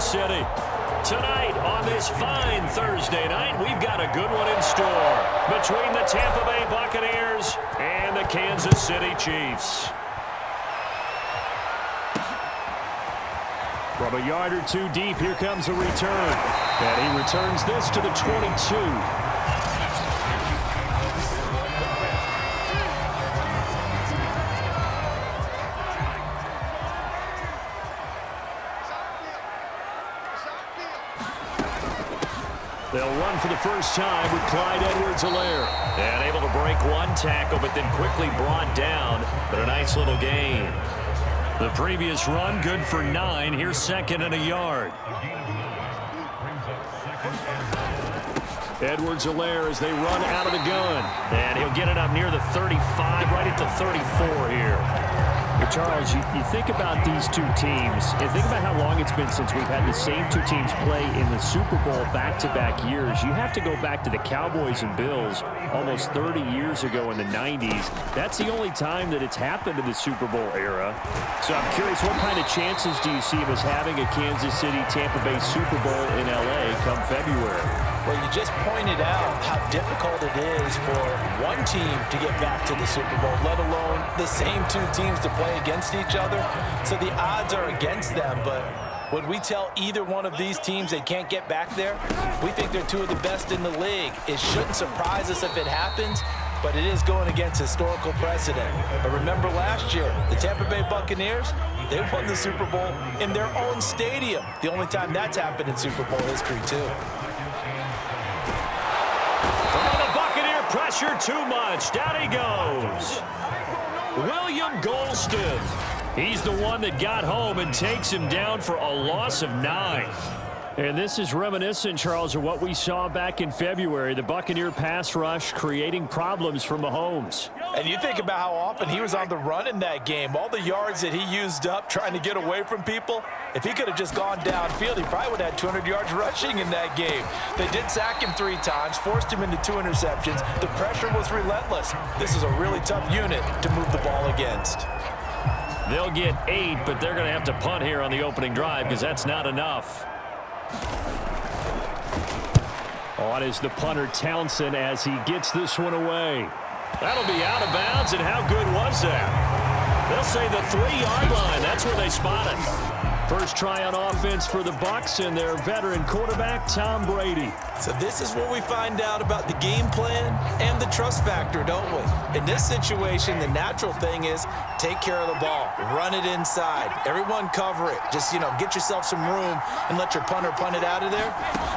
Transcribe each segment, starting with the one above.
City. Tonight on this fine Thursday night, we've got a good one in store between the Tampa Bay Buccaneers and the Kansas City Chiefs. From a yard or two deep, here comes a return. And he returns this to the 22. They'll run for the first time with Clyde Edwards-Helaire. And able to break one tackle, but then quickly brought down. But a nice little gain. The previous run, good for 9. Here's second and a yard. Edwards-Helaire as they run out of the gun. And he'll get it up near the 35, right at the 34 here. But Charles, you think about these two teams, and think about how long it's been since we've had the same two teams play in the Super Bowl back-to-back years. You have to go back to the Cowboys and Bills almost 30 years ago in the 90s. That's the only time that it's happened in the Super Bowl era. So I'm curious, what kind of chances do you see of us having a Kansas City-Tampa Bay Super Bowl in L.A. come February? Well, you just pointed out how difficult it is for one team to get back to the Super Bowl, let alone the same two teams to play against each other. So the odds are against them, but when we tell either one of these teams they can't get back there, we think they're two of the best in the league. It shouldn't surprise us if it happens, but it is going against historical precedent. But remember last year, the Tampa Bay Buccaneers, they won the Super Bowl in their own stadium. The only time that's happened in Super Bowl history, too. Pressure too much. Down he goes. William Golston. He's the one that got home and takes him down for a loss of 9. And this is reminiscent, Charles, of what we saw back in February. The Buccaneer pass rush creating problems for Mahomes. And you think about how often he was on the run in that game. All the yards that he used up trying to get away from people. If he could have just gone downfield, he probably would have had 200 yards rushing in that game. They did sack him 3 times, forced him into 2 interceptions. The pressure was relentless. This is a really tough unit to move the ball against. They'll get 8, but they're going to have to punt here on the opening drive because that's not enough. On is the punter Townsend as he gets this one away. That'll be out of bounds, and how good was that? They'll say the 3-yard line. That's where they spot it. First try on offense for the Bucs and their veteran quarterback, Tom Brady. So this is where we find out about the game plan and the trust factor, don't we? In this situation, the natural thing is take care of the ball, run it inside, everyone cover it. Just, get yourself some room and let your punter punt it out of there.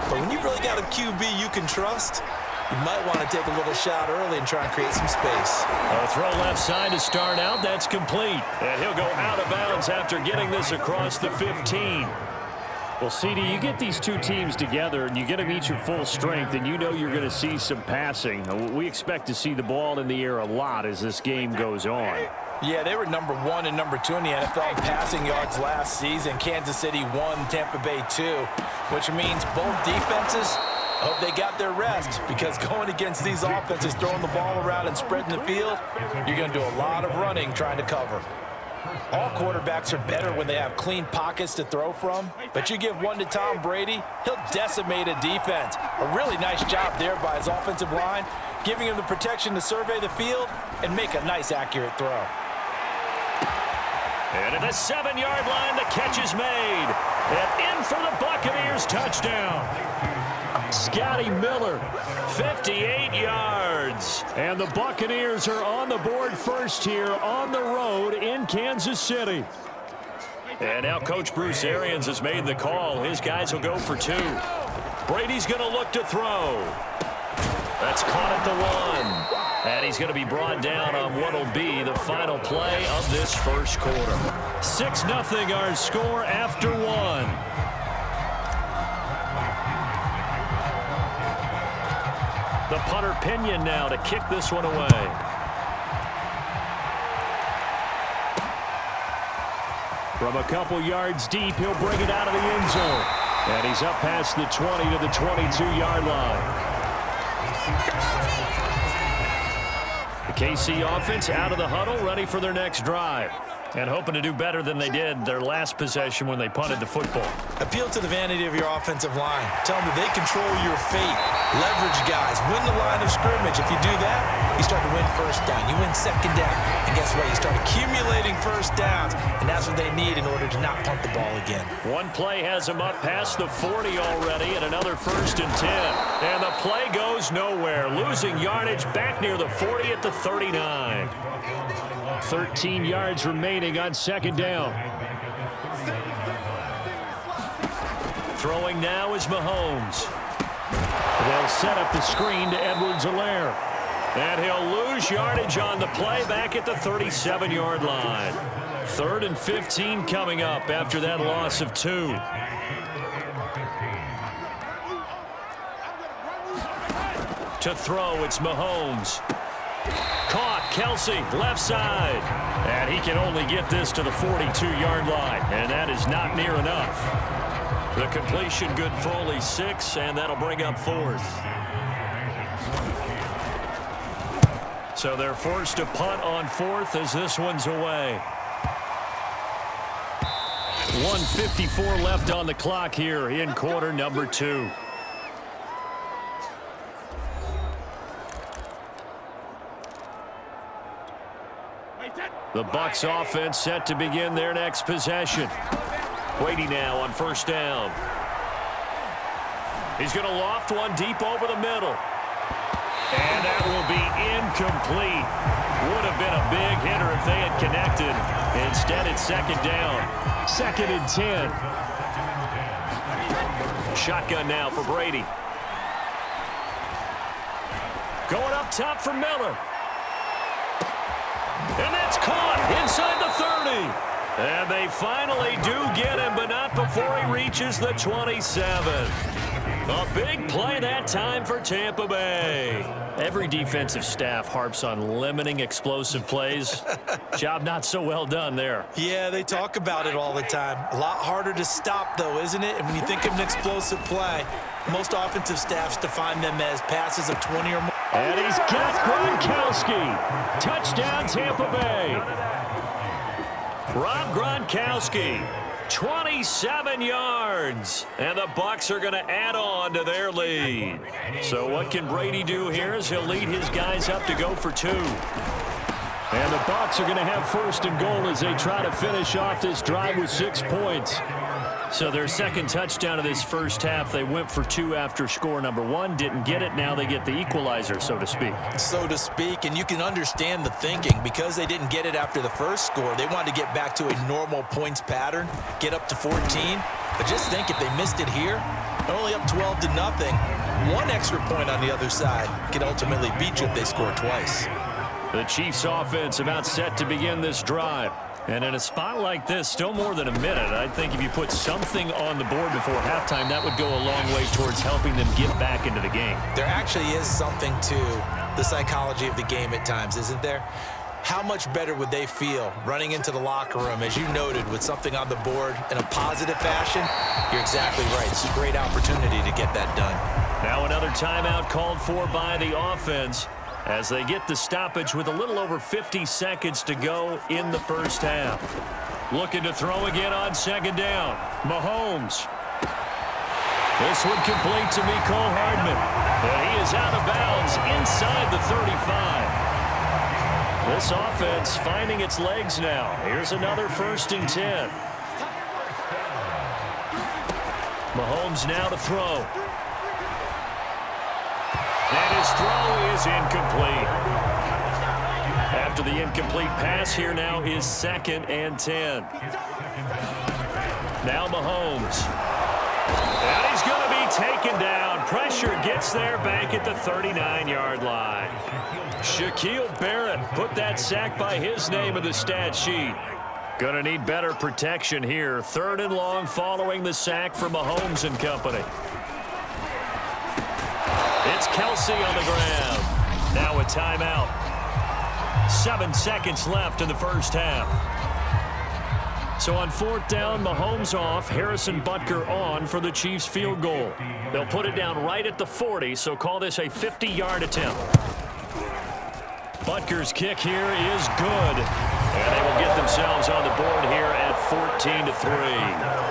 But when you really got a QB you can trust, you might want to take a little shot early and try and create some space. A throw left side to start out. That's complete. And he'll go out of bounds after getting this across the 15. Well, CD, you get these two teams together and you get them each at full strength, and you know you're going to see some passing. We expect to see the ball in the air a lot as this game goes on. Yeah, they were number 1 and number 2 in the NFL in passing yards last season. Kansas City 1, Tampa Bay 2, which means both defenses hope they got their rest, because going against these offenses, throwing the ball around and spreading the field, you're going to do a lot of running trying to cover. All quarterbacks are better when they have clean pockets to throw from, but you give one to Tom Brady, he'll decimate a defense. A really nice job there by his offensive line, giving him the protection to survey the field and make a nice, accurate throw. And at the 7-yard line, the catch is made. And in for the Buccaneers, touchdown. Scotty Miller, 58 yards. And the Buccaneers are on the board first here on the road in Kansas City. And now Coach Bruce Arians has made the call. His guys will go for 2. Brady's going to look to throw. That's caught at the 1. And he's going to be brought down on what will be the final play of this first quarter. 6-0 our score after 1. The punter Pinion now to kick this one away. From a couple yards deep, he'll bring it out of the end zone. And he's up past the 20 to the 22-yard line. The KC offense out of the huddle, ready for their next drive. And hoping to do better than they did their last possession when they punted the football. Appeal to the vanity of your offensive line. Tell them that they control your fate. Leverage guys. Win the line of scrimmage. If you do that, you start to win first down. You win second down. And guess what? You start accumulating first downs. And that's what they need in order to not punt the ball again. One play has them up past the 40 already, and another 1st and 10. And the play goes nowhere. Losing yardage back near the 40 at the 39. 13 yards remaining on 2nd down. Throwing now is Mahomes. They'll set up the screen to Edwards-Helaire. And he'll lose yardage on the play back at the 37-yard line. 3rd and 15 coming up after that loss of 2. To throw, it's Mahomes. Caught, Kelsey, left side. And he can only get this to the 42-yard line, and that is not near enough. The completion good for only 6, and that'll bring up 4th. So they're forced to punt on 4th as this one's away. 1:54 left on the clock here in quarter number 2. The Bucs offense set to begin their next possession. Waiting now on 1st down. He's going to loft one deep over the middle. And that will be incomplete. Would have been a big hitter if they had connected. Instead, it's 2nd down. 2nd and 10. Shotgun now for Brady. Going up top for Miller. And that's caught inside the 30. And they finally do get him, but not before he reaches the 27. A big play that time for Tampa Bay. Every defensive staff harps on limiting explosive plays. Job not so well done there. Yeah, they talk about it all the time. A lot harder to stop, though, isn't it? And when you think of an explosive play, most offensive staffs define them as passes of 20 or more. And he's got Gronkowski. Touchdown, Tampa Bay. Rob Gronkowski, 27 yards. And the Bucs are going to add on to their lead. So what can Brady do here as he'll lead his guys up to go for 2. And the Bucs are going to have 1st and goal as they try to finish off this drive with 6 points. So their 2nd touchdown of this first half, they went for 2 after score number 1. Didn't get it. Now they get the equalizer, so to speak. So to speak, and you can understand the thinking. Because they didn't get it after the first score, they wanted to get back to a normal points pattern, get up to 14. But just think, if they missed it here, they're only up 12-0. 1 extra point on the other side can ultimately beat you if they score twice. The Chiefs offense about set to begin this drive. And in a spot like this, still more than a minute, I think if you put something on the board before halftime, that would go a long way towards helping them get back into the game. There actually is something to the psychology of the game at times, isn't there? How much better would they feel running into the locker room, as you noted, with something on the board in a positive fashion? You're exactly right. It's a great opportunity to get that done. Now another timeout called for by the offense, as they get the stoppage with a little over 50 seconds to go in the first half. Looking to throw again on 2nd down. Mahomes. This one complete to Mecole Hardman. And he is out of bounds inside the 35. This offense finding its legs now. Here's another 1st and 10. Mahomes now to throw. And his throw is incomplete. After the incomplete pass, here now is 2nd and 10. Now Mahomes. And he's going to be taken down. Pressure gets there back at the 39-yard line. Shaquille Barrett put that sack by his name in the stat sheet. Going to need better protection here. 3rd and long following the sack from Mahomes and company. It's Kelsey on the ground. Now a timeout. 7 seconds left in the first half. So on 4th down, Mahomes off, Harrison Butker on for the Chiefs field goal. They'll put it down right at the 40, so call this a 50-yard attempt. Butker's kick here is good. And they will get themselves on the board here at 14-3.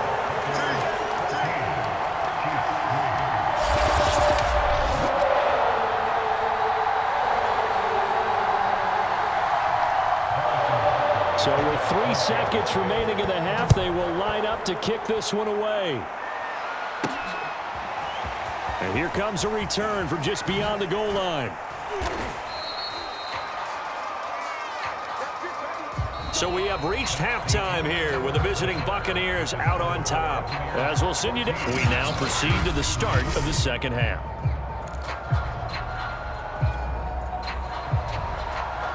So with 3 seconds remaining in the half, they will line up to kick this one away. And here comes a return from just beyond the goal line. So we have reached halftime here with the visiting Buccaneers out on top. As we'll send you to, we now proceed to the start of the second half.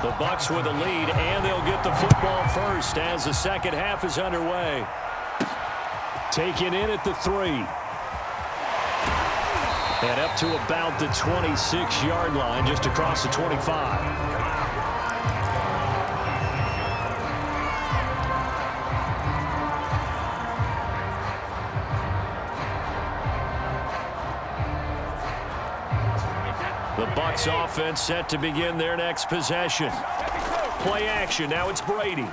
The Bucs with a lead, and they'll get the football first as the second half is underway. Taken in at the 3. And up to about the 26-yard line, just across the 25. The Bucs offense set to begin their next possession. Play action. Now it's Brady.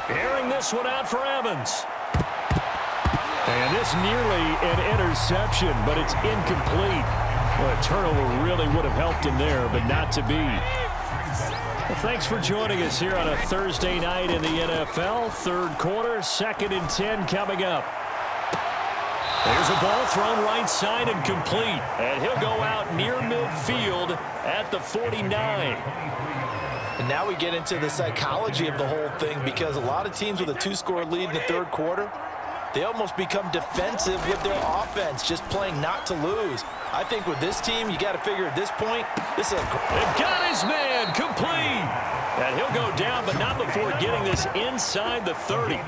Airing this one out for Evans. And this nearly an interception, but it's incomplete. Well, a turnover really would have helped him there, but not to be. Well, thanks for joining us here on a Thursday night in the NFL. Third quarter, 2nd and 10 coming up. There's a ball thrown right side and complete. And he'll go out near midfield at the 49. And now we get into the psychology of the whole thing, because a lot of teams with a 2-score lead in the third quarter, they almost become defensive with their offense, just playing not to lose. I think with this team, you got to figure at this point, this is a... They've got his man complete. And he'll go down, but not before getting this inside the 30.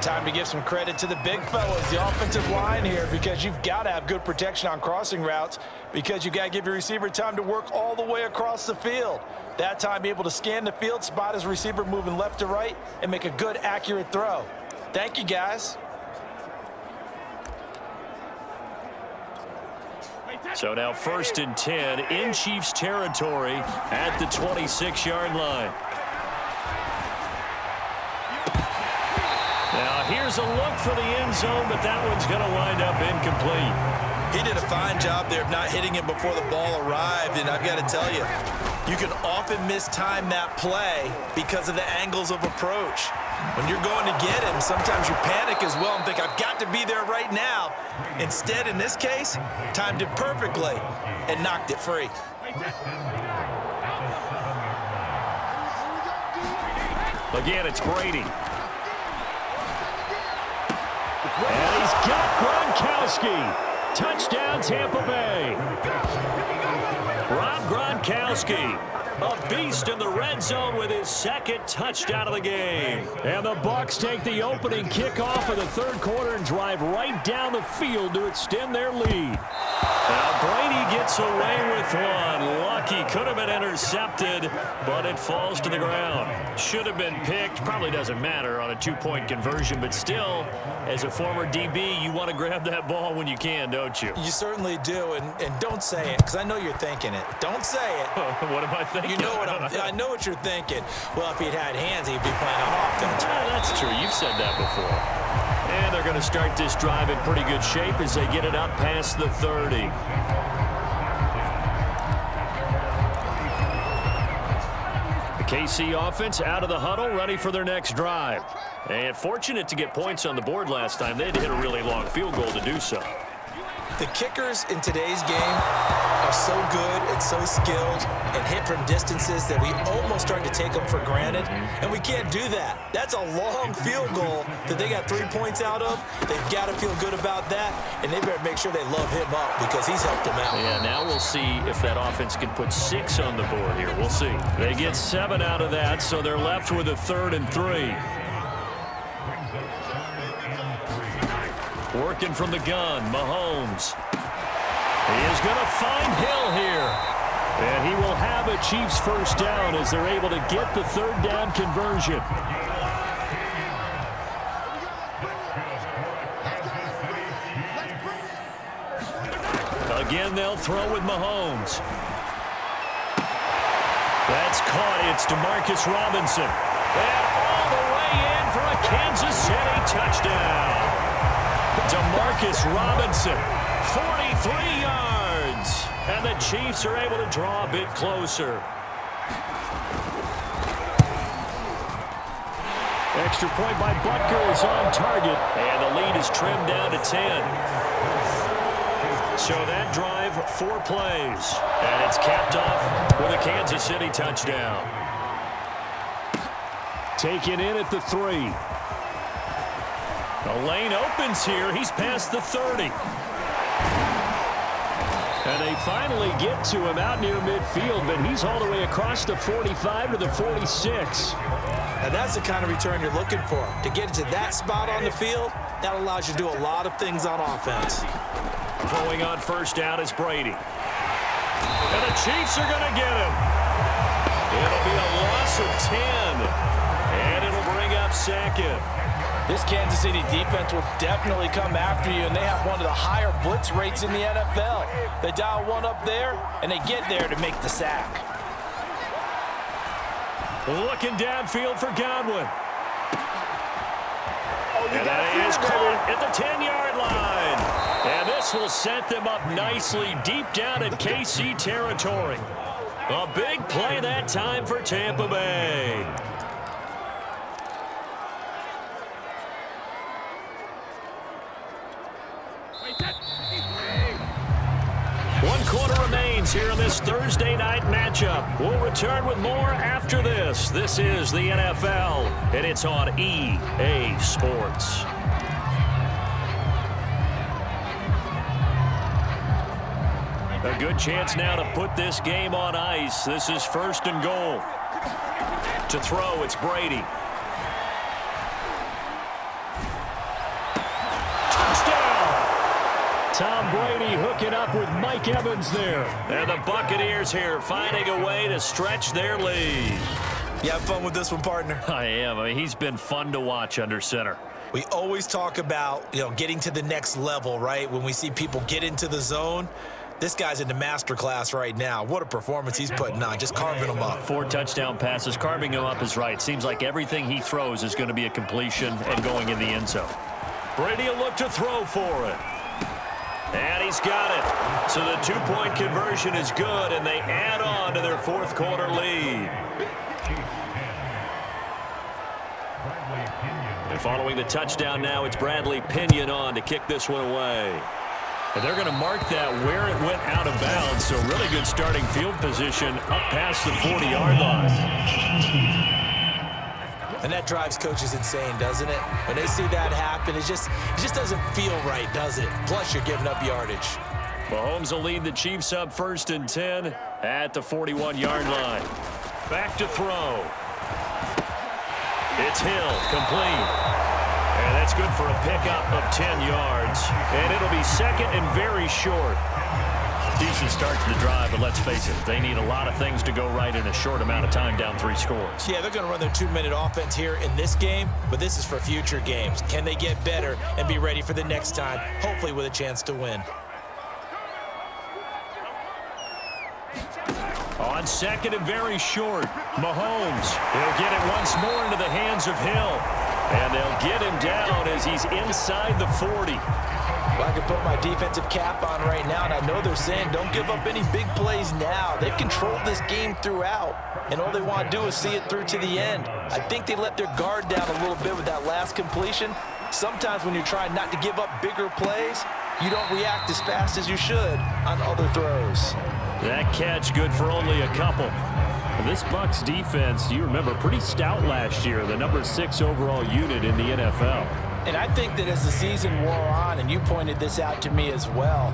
Time to give some credit to the big fellas, the offensive line here, because you've got to have good protection on crossing routes, because you've got to give your receiver time to work all the way across the field. That time, be able to scan the field, spot his receiver moving left to right, and make a good, accurate throw. Thank you, guys. So now 1st and 10 in Chiefs territory at the 26-yard line. Now here's a look for the end zone, but that one's going to wind up incomplete. He did a fine job there of not hitting him before the ball arrived, and I've got to tell you, you can often mistime that play because of the angles of approach. When you're going to get him, sometimes you panic as well and think, I've got to be there right now. Instead, in this case, timed it perfectly and knocked it free. Again, it's Brady. And he's got Gronkowski. Touchdown, Tampa Bay. Rob Gronkowski, a beast in the red zone with his 2nd touchdown of the game. And the Bucs take the opening kickoff of the third quarter and drive right down the field to extend their lead. Now Brady gets away with one. Lucky, could have been intercepted, but it falls to the ground. Should have been picked. Probably doesn't matter on a 2-point conversion, but still, as a former DB, you want to grab that ball when you can, don't you? You certainly do, and don't say it, because I know you're thinking it. Don't say it. What am I thinking? You know what I know what you're thinking. Well, if he'd had hands, he'd be playing on offense. That's true. You've said that before. And they're going to start this drive in pretty good shape as they get it up past the 30. The KC offense out of the huddle, ready for their next drive. And fortunate to get points on the board last time. They had to hit a really long field goal to do so. The kickers in today's game are so good and so skilled and hit from distances that we almost start to take them for granted, and we can't do that. That's a long field goal that they got 3 points out of. They've got to feel good about that, and they better make sure they love him up because he's helped them out. Yeah, now we'll see if that offense can put 6 on the board here. We'll see. They get 7 out of that, so they're left with a 3rd and 3. Working from the gun, Mahomes. He is going to find Hill here. And he will have a Chiefs first down as they're able to get the 3rd down conversion. Again, they'll throw with Mahomes. That's caught. It's Demarcus Robinson. And all the way in for a Kansas City touchdown. Demarcus Robinson, 43 yards. And the Chiefs are able to draw a bit closer. Extra point by Butker is on target. And the lead is trimmed down to 10. So that drive, 4 plays. And it's capped off with a Kansas City touchdown. Taken in at the 3. The lane opens here. He's past the 30. And they finally get to him out near midfield, but he's all the way across the 45 to the 46. Now that's the kind of return you're looking for. To get to that spot on the field, that allows you to do a lot of things on offense. Throwing on first down is Brady. And the Chiefs are going to get him. It'll be a loss of 10. And it'll bring up second. This Kansas City defense will definitely come after you, and they have one of the higher blitz rates in the NFL. They dial one up there, and they get there to make the sack. Looking downfield for Godwin. And that is caught at the 10-yard line. And this will set them up nicely deep down in KC territory. A big play that time for Tampa Bay. One quarter remains here in this Thursday night matchup. We'll return with more after this. This is the NFL, and it's on EA Sports. A good chance now to put this game on ice. This is 1st and goal. To throw, it's Brady. Tom Brady hooking up with Mike Evans there. And the Buccaneers here finding a way to stretch their lead. You have fun with this one, partner? I am. I mean, he's been fun to watch under center. We always talk about, getting to the next level, right? When we see people get into the zone, this guy's in the master class right now. What a performance he's putting on, just carving them up. 4 touchdown passes. Carving him up is right. Seems like everything he throws is going to be a completion and going in the end zone. Brady will look to throw for it. And he's got it. So the 2-point conversion is good, and they add on to their 4th quarter lead. And following the touchdown now, it's Bradley Pinion on to kick this one away. And they're going to mark that where it went out of bounds. So really good starting field position up past the 40-yard line. And that drives coaches insane, doesn't it? When they see that happen, it just doesn't feel right, does it? Plus, you're giving up yardage. Mahomes will lead the Chiefs up 1st and 10 at the 41-yard line. Back to throw. It's Hill, complete. And that's good for a pickup of 10 yards. And it'll be 2nd and very short. Decent start to the drive, but let's face it, they need a lot of things to go right in a short amount of time, down 3 scores. Yeah, they're going to run their 2-minute offense here in this game, but this is for future games. Can they get better and be ready for the next time, hopefully with a chance to win? On 2nd and very short, Mahomes. He'll get it once more into the hands of Hill. And they'll get him down as he's inside the 40. Well, I can put my defensive cap on right now, and I know they're saying don't give up any big plays now. They've controlled this game throughout, and all they want to do is see it through to the end. I think they let their guard down a little bit with that last completion. Sometimes when you're trying not to give up bigger plays, you don't react as fast as you should on other throws. That catch good for only a couple. This Bucs defense, you remember, pretty stout last year, the number 6 overall unit in the NFL. And I think that as the season wore on, and you pointed this out to me as well,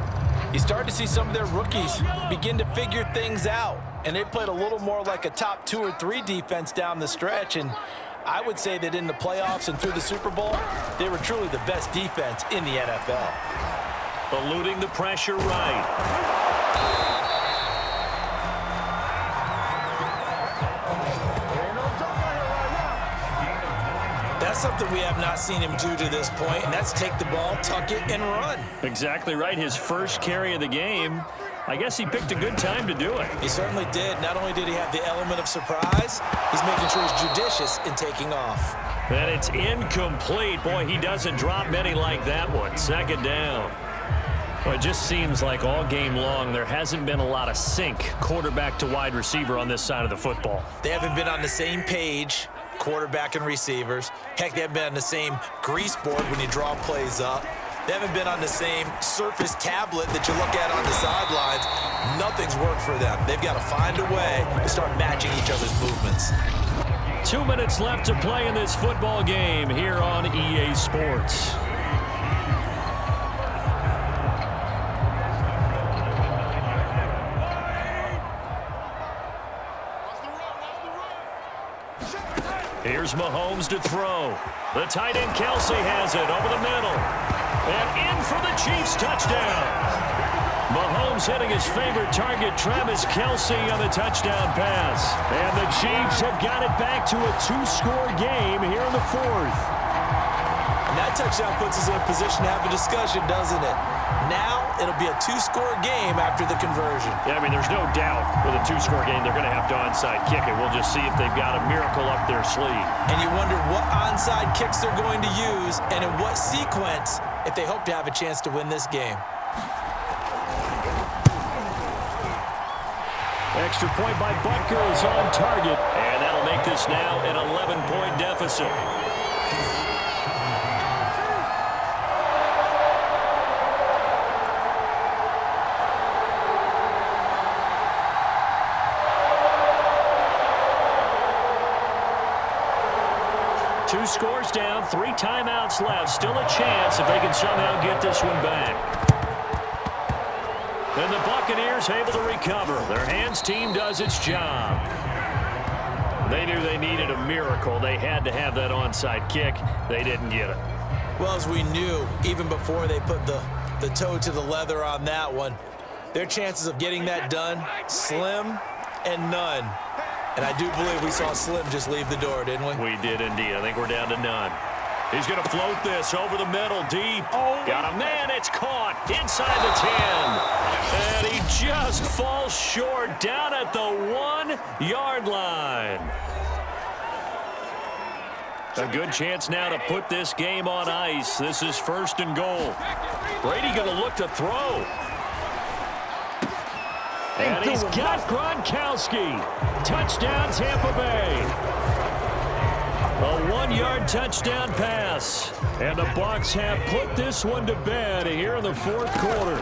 you start to see some of their rookies begin to figure things out. And they played a little more like a top 2 or 3 defense down the stretch. And I would say that in the playoffs and through the Super Bowl, they were truly the best defense in the NFL. Eluding the pressure right. That's something we have not seen him do to this point, and that's take the ball, tuck it, and run. Exactly right. His first carry of the game, I guess he picked a good time to do it. He certainly did. Not only did he have the element of surprise, he's making sure he's judicious in taking off. And it's incomplete. Boy, he doesn't drop many like that one. Second down. Well, it just seems like all game long there hasn't been a lot of sync quarterback to wide receiver on this side of the football. They haven't been on the same page, quarterback and receivers. Heck, they haven't been on the same grease board when you draw plays up. They haven't been on the same Surface tablet that you look at on the sidelines. Nothing's worked for them. They've got to find a way to start matching each other's movements. 2 minutes left to play in this football game here on EA Sports. Here's Mahomes to throw. The tight end Kelsey has it over the middle. And in for the Chiefs touchdown. Mahomes hitting his favorite target, Travis Kelsey, on the touchdown pass. And the Chiefs have got it back to a 2-score game here in the fourth. And that touchdown puts us in a position to have a discussion, doesn't it? Now it'll be a 2-score game after the conversion. Yeah, I mean, there's no doubt with a 2-score game they're going to have to onside kick it. We'll just see if they've got a miracle up their sleeve. And you wonder what onside kicks they're going to use and in what sequence if they hope to have a chance to win this game. Extra point by Butker is on target, and that'll make this now an 11-point deficit. Two scores down, 3 timeouts left. Still a chance if they can somehow get this one back. And the Buccaneers able to recover. Their hands team does its job. They knew they needed a miracle. They had to have that onside kick. They didn't get it. Well, as we knew, even before they put the toe to the leather on that one, their chances of getting that done, slim and none. And I do believe we saw Slim just leave the door, didn't we? We did indeed. I think we're down to none. He's going to float this over the middle, deep. Got a man. It's caught inside the 10. And he just falls short down at the 1-yard line. A good chance now to put this game on ice. This is 1st and goal. Brady going to look to throw. And he's got Gronkowski. Touchdown, Tampa Bay. A 1-yard touchdown pass. And the Bucs have put this one to bed here in the 4th quarter.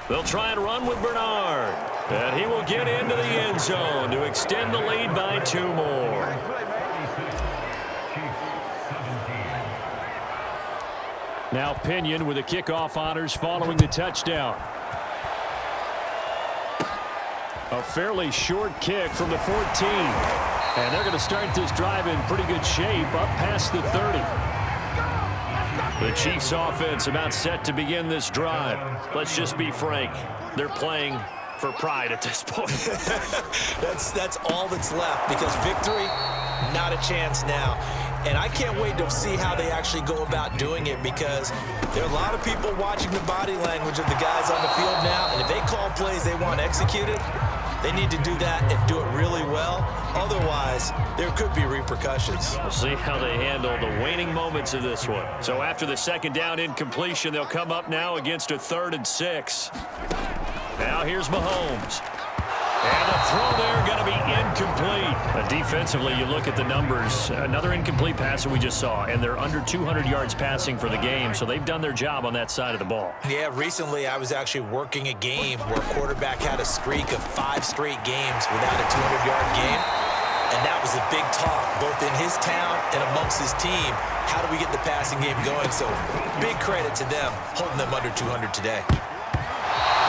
They'll try and run with Bernard. And he will get into the end zone to extend the lead by 2 more. Now Pinion with the kickoff honors following the touchdown. A fairly short kick from the 14. And they're going to start this drive in pretty good shape up past the 30. The Chiefs offense about set to begin this drive. Let's just be frank. They're playing for pride at this point. That's all that's left because victory, not a chance now. And I can't wait to see how they actually go about doing it because there are a lot of people watching the body language of the guys on the field now. And if they call plays they want executed, they need to do that and do it really well. Otherwise, there could be repercussions. We'll see how they handle the waning moments of this one. So after the 2nd down incompletion, they'll come up now against a 3rd and 6. Now here's Mahomes. And the throw there going to be incomplete. Defensively, you look at the numbers. Another incomplete pass that we just saw, and they're under 200 yards passing for the game, so they've done their job on that side of the ball. Yeah, recently I was actually working a game where a quarterback had a streak of 5 straight games without a 200-yard game, and that was a big talk, both in his town and amongst his team. How do we get the passing game going? So big credit to them holding them under 200 today.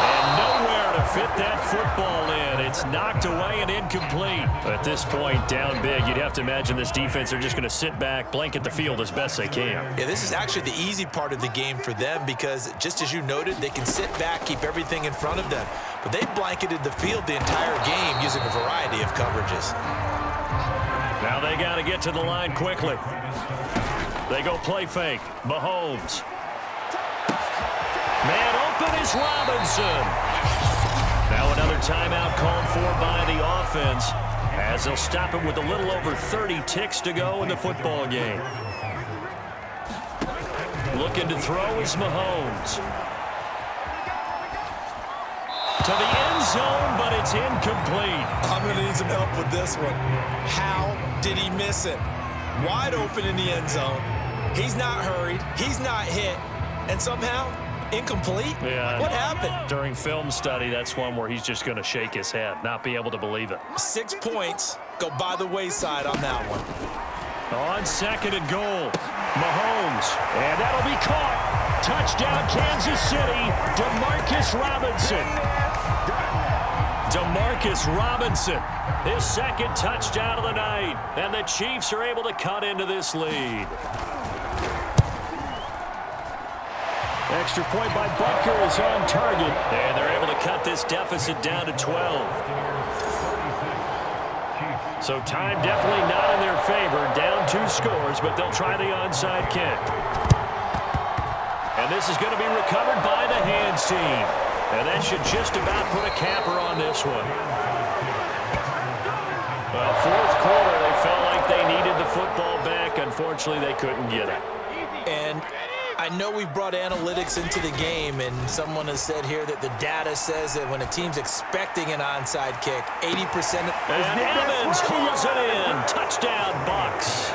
And nowhere to fit that football in. It's knocked away and incomplete. At this point, down big, you'd have to imagine this defense are just going to sit back, blanket the field as best they can. Yeah, this is actually the easy part of the game for them because, just as you noted, they can sit back, keep everything in front of them. But they blanketed the field the entire game using a variety of coverages. Now they got to get to the line quickly. They go play fake. Mahomes. Man open is Robinson. Now another timeout called for by the offense, as they'll stop it with a little over 30 ticks to go in the football game. Looking to throw is Mahomes. To the end zone, but it's incomplete. I'm going to need some help with this one. How did he miss it? Wide open in the end zone. He's not hurried. He's not hit. And somehow, incomplete? Yeah. What happened? During film study, that's one where he's just going to shake his head, not be able to believe it. 6 points go by the wayside on that one. On second and goal, Mahomes, and that'll be caught. Touchdown, Kansas City, DeMarcus Robinson. DeMarcus Robinson, his second touchdown of the night, and the Chiefs are able to cut into this lead. Extra point by Butker is on target, and they're able to cut this deficit down to 12. So time definitely not in their favor. Down 2 scores, but they'll try the onside kick. And this is going to be recovered by the hands team. And that should just about put a capper on this one. Well, fourth quarter, they felt like they needed the football back. Unfortunately, they couldn't get it. And I know we've brought analytics into the game, and someone has said here that the data says that when a team's expecting an onside kick, 80% of... And Evans hauls it in. Touchdown, Bucs.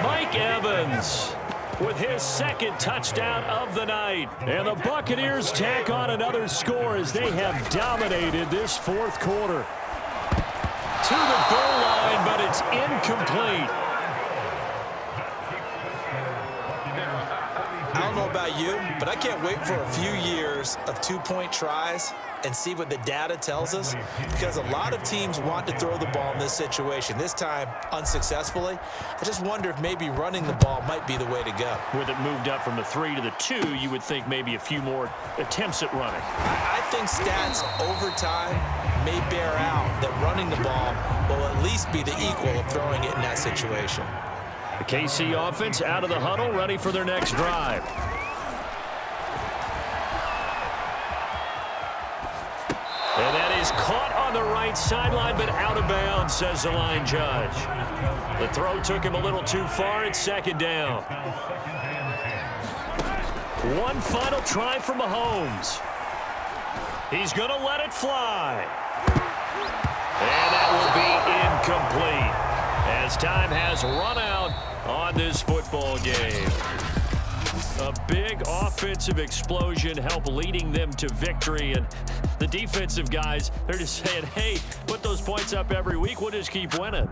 Mike Evans with his second touchdown of the night. And the Buccaneers tack on another score as they have dominated this fourth quarter. To the goal line, but it's incomplete. I don't know about you, but I can't wait for a few years of 2-point tries and see what the data tells us, because a lot of teams want to throw the ball in this situation. This time, unsuccessfully. I just wonder if maybe running the ball might be the way to go. With it moved up from the 3 to the 2, you would think maybe a few more attempts at running. I think stats over time may bear out that running the ball will at least be the equal of throwing it in that situation. The KC offense out of the huddle, ready for their next drive. And that is caught on the right sideline, but out of bounds, says the line judge. The throw took him a little too far. It's second down. One final try for Mahomes. He's going to let it fly. And that will be incomplete, as time has run out on this football game. A big offensive explosion helped leading them to victory, and the defensive guys, they're just saying, hey, put those points up every week, we'll just keep winning.